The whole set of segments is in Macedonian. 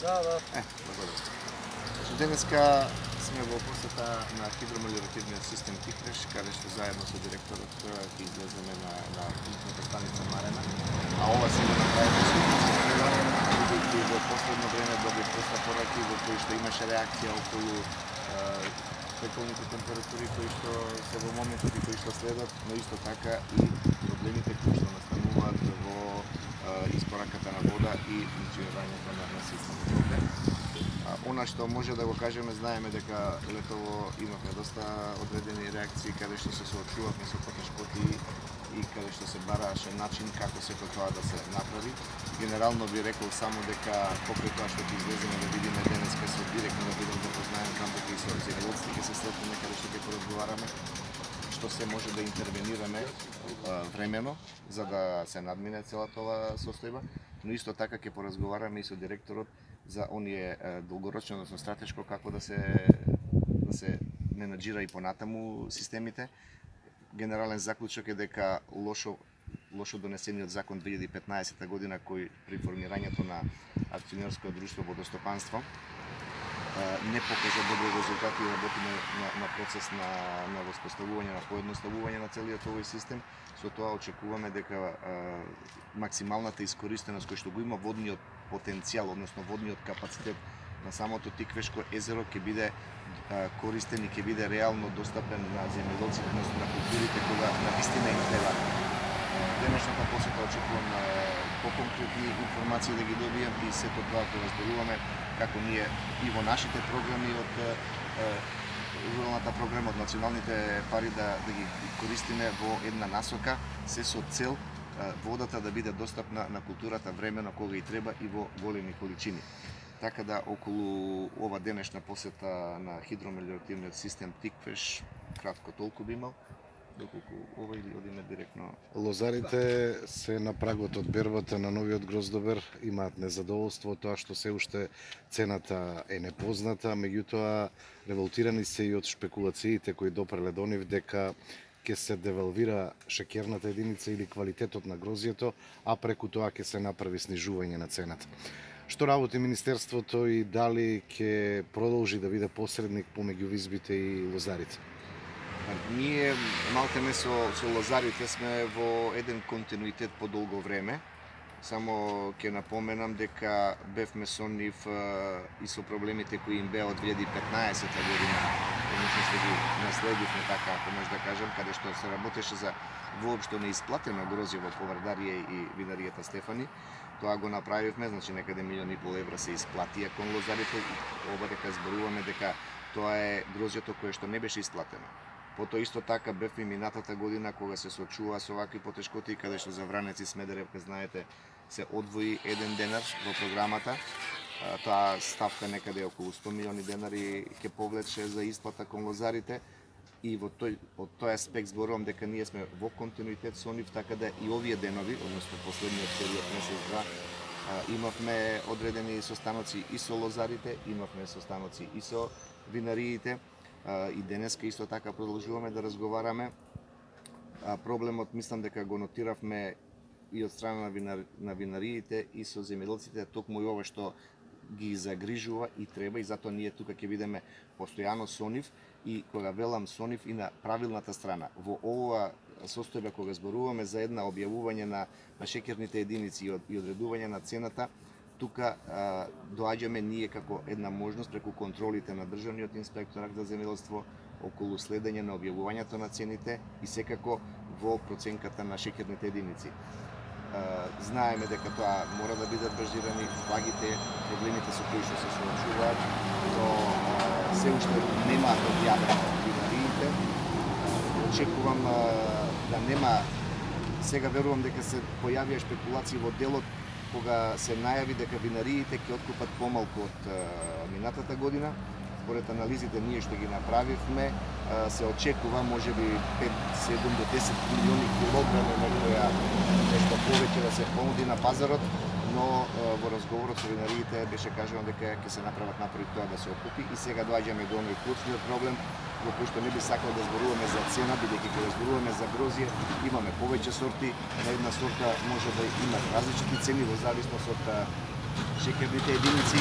Да, да. Благодарам. Денеска сме во посета на хидромелиоративниот систем Тиквеш, каде што заедно со директорот ќе излеземе на пунктната станица Марена. А ова се го направи бидејќи во последно време добив доста пораки во кои што имаше реакција околу пеколните температури кои што се во моментот и кои што следат, но исто така и проблемите кои што настануваат во испораката на вода и функционирањето на системот. Она што може да го кажеме, знаеме дека летово имавме доста одредени реакции каде што се соочувавме со потешкоти и каде што се бараше начин како сето тоа да се направи. Генерално би рекол само дека покрај тоа што ќе излеземе да видиме денеска со директно да бидам запознаен кам дека и со земјоделците ќе се сретнеме каде што ќе поразговараме што се може да интервенираме времено за да се надмине целата оваа состојба, но исто така ќе поразговараме и со директорот за оние долгорочно, односно стратешко како да се менаџира и понатаму системите. Генерален заклучок е дека лошо донесениот закон 2015 година кој при формирањето на акционерско друштво водостопанство не покажа добри резултати и работиме на процес на воспоставување, на поедноставување на целиот овој систем. Со тоа очекуваме дека максималната искористеност кој што го има водниот потенцијал, односно водниот капацитет на самото Тиквешко езеро ќе биде користен и ќе биде реално достапен на земјоделците, односно на културите кога навистина им треба. Денешната посета очекувам поконкретни информации да ги добијам и сето тоа го разберуваме како ние и во нашите програми од руралната програма, од националните пари да ги користиме во една насока, се со цел водата да биде достапна на културата времено кога и треба и во големи количини. Така да околу ова денешна посета на хидромелиоративниот систем Тиквеш, кратко толку би имал, доколку ова или одиме директно. Лозарите се на прагот од бербата на новиот гроздобер, имаат незадоволство тоа што се уште цената е непозната, меѓутоа револтирани се и од шпекулациите кои допреле до нив дека ќе се девалвира шеќерната единица или квалитетот на грозјето, а преку тоа ќе се направи снижување на цената. Што работи Министерството и дали ќе продолжи да биде посредник помеѓу визбите и лозарите? Ние малтеме со лозарите сме во еден континуитет по долго време. Само ќе напоменам дека бевме со нив и со проблемите кои им беа од 2015 година, односно што ги наследивме, така ако може да кажам, каде што се работеше за воопшто неисплатено грозје во Повардарија и винаријата Стефани. Тоа го направивме, значи некаде 1,5 милиони евра се исплатија кон лозарите. Ова дека зборуваме дека тоа е грозјето кое што не беше исплатено. Потоа исто така бевме минатата година кога се соочува со вакви потешкоти, каде што за Вранец и Смедеревка, знаете, се одвои 1 денар во програмата. Таа ставка некаде околу 100 милиони денари ќе повлече за исплата кон лозарите. И од тој аспект зборувам дека ние сме во континуитет со нив, така да и овие денови, односно последниот период месец-два, имавме одредени состаноци и со лозарите, имавме состаноци и со винариите. И денеска исто така продолжуваме да разговараме. Проблемот мислам дека го нотиравме и од страна на винариите и со земјоделците, токму и ова што ги загрижува и треба, и затоа ние тука ќе бидеме постојано со нив и кога велам со нив и на правилната страна. Во ова состојба кога зборуваме за една објавување на шеќерните единици и одредување на цената, тука доаѓаме ние како една можност преку контролите на Државниот инспекторат за земјоделство околу следење на објавувањето на цените и секако во проценката на шеќерните единици. Знаеме дека тоа мора да бидат базирани флагите, проблемите со кои што се соочуваат, но се уште немаат објавено винариите. Очекувам да нема, сега верувам дека се појавија шпекулации во делот кога се најави дека винариите ќе откупат помалку од минатата година. Според анализите ние што ги направивме, се очекува можеби 5, 7 до 10 милиони килограми некоја нешто повеќе да се понуди на пазарот, но во разговорот со винариите беше кажано дека ќе се направат напори тоа да се окупи и сега доаѓаме до оној клучниот проблем во кој што не би сакал да зборуваме за цена, бидејќи кога зборуваме за грозје, имаме повеќе сорти, на една сорта може да има различити цени во зависност од шеќерните единици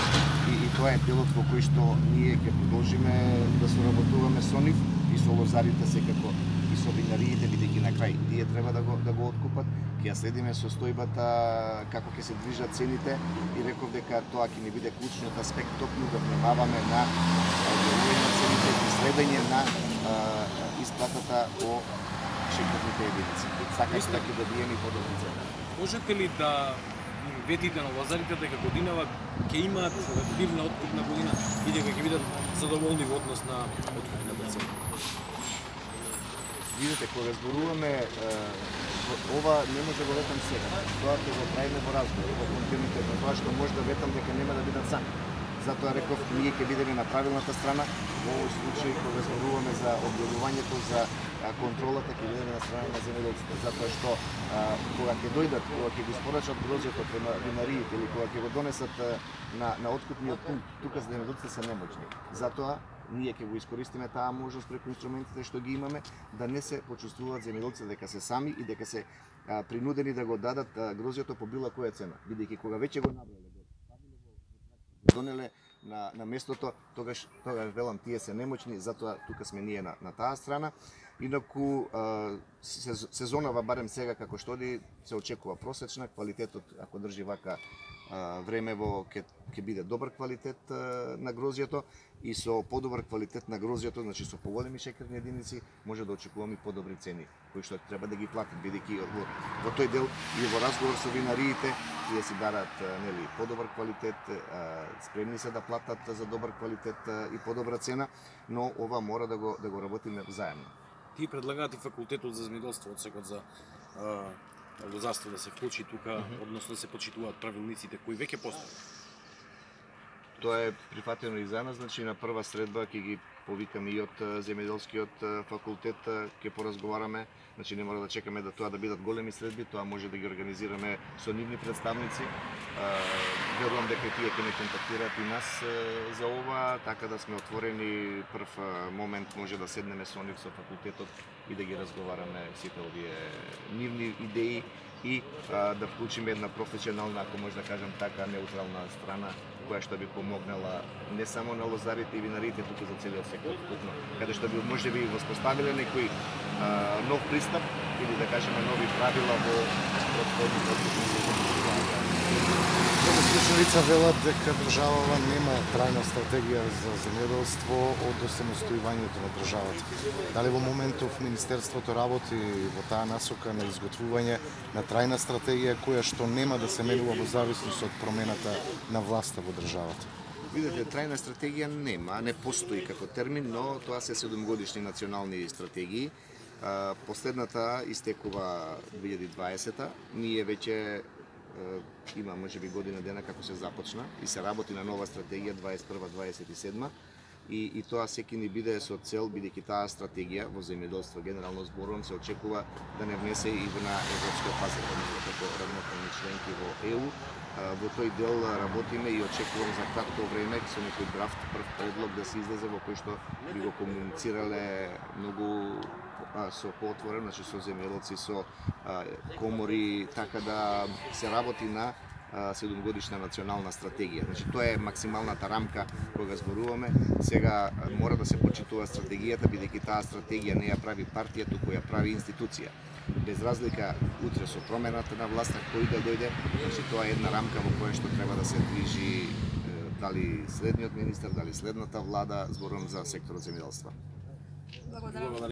и тоа е делот во кој што ние ќе продолжиме да соработуваме со нив и со лозарите секако и со винариите, бидејќи на крај тие треба да го откупат. Ќе ја следиме состојбата како ќе се движат цените и реков дека тоа ќе ни биде клучниот аспект токму да внимаваме на објавување на цените и следење на исплатата по шеќерните единици. Така што ќе добиеме подобри цени. Можете ли да ветите на лозарите дека годинава ќе имаат бивна откупна година и дека ќе бидат задоволни во однос на откупната цена? Видите, кога зборуваме, ова не може да го ветам сега. Тоа ќе го правиме во разговор, во континуитет, тоа што може да ветам дека нема да бидат сами. Затоа реков, ние ќе бидеме на правилната страна. Во овој случај, кога зборуваме за објавувањето, за контролата, ќе бидеме на страна на земјоделците. Затоа што кога ќе дојдат, кога ќе го спорачат грозјото према винариите или кога ќе го донесат на откупниот пункт, тука земјоделците се немоćни. Затоа ние ќе го искористиме таа можност преку инструментите што ги имаме, да не се почувствуваат земјоделците дека се сами и дека се принудени да го дадат грозјото по била која цена. Бидејќи кога веќе го набрале, го донеле на местото, тогаш велам тие се немоćни, затоа тука сме ние на таа страна. Инаку сезонава барем сега како што оди се очекува просечна, квалитетот ако држи вака времево ќе биде добар квалитет на грозјето и со подобар квалитет на грозјето, значи со поголеми шеќерни единици, може да очекуваме подобри цени кои што треба да ги платат, бидејќи во тој дел и во разговор со винариите тие си бараат нели подобар квалитет, спремни се да платат за добар квалитет и подобра цена, но ова мора да го работиме заедно. Ти предлагаат и факултетот за земјоделство, одсекот за лозарство да се вклучи тука, односно да се почитуваат правилниците кои веќе постојат. Тоа е прифатено и за нас, значи на прва средба ќе ги повикаме и од земјоделскиот факултет, ќе поразговараме, значи не мора да чекаме да тоа да бидат големи средби, тоа може да ги организираме со нивни представници. Верувам дека тие ќе не контактираат и нас за ова, така да сме отворени. Прв момент може да седнеме со нив, со факултетот и да ги разговараме сите овие нивни идеи и да вклучиме една професионална, ако може да кажам така, неутрална страна, која што би помогнала не само на лозарите и винариите, туку за целиот сектор вкупно, каде што би можеби воспоставиле некој нов пристап или да кажеме нови правила во Различни лица велат дека државава нема трајна стратегија за земјоделство од самостојувањето на државата. Дали во моментов Министерството работи во таа насока на изготвување на трајна стратегија која што нема да се менува во зависност од промената на власта во државата? Видете, трајна стратегија нема, не постои како термин, но тоа се 7-годишни национални стратегии. Последната истекува 2020-та. Ние веќе има можеби година дена како се започна и се работи на нова стратегија 21-27 и тоа секи ни биде со цел, бидејќи таа стратегија во земјоделство генерално зборувам се очекува да не внесе и на европскиот пазар, како равноправни членки во ЕУ. Во тој дел работиме и очекувам за кратко време со некој драфт прв предлог да се излезе во кој што би го комуницирале многу со поотворено, значи со земјоделци, со комори, така да се работи на 7-годишна национална стратегија. Значи тоа е максималната рамка кога зборуваме. Сега мора да се почитува стратегијата, бидејќи таа стратегија не ја прави партија, туку ја прави институција. Без разлика утре со промената на власта кој да дојде, значи тоа е една рамка во која што треба да се движи дали следниот министер, дали следната влада, зборувам за секторот земјоделство. Благодарам.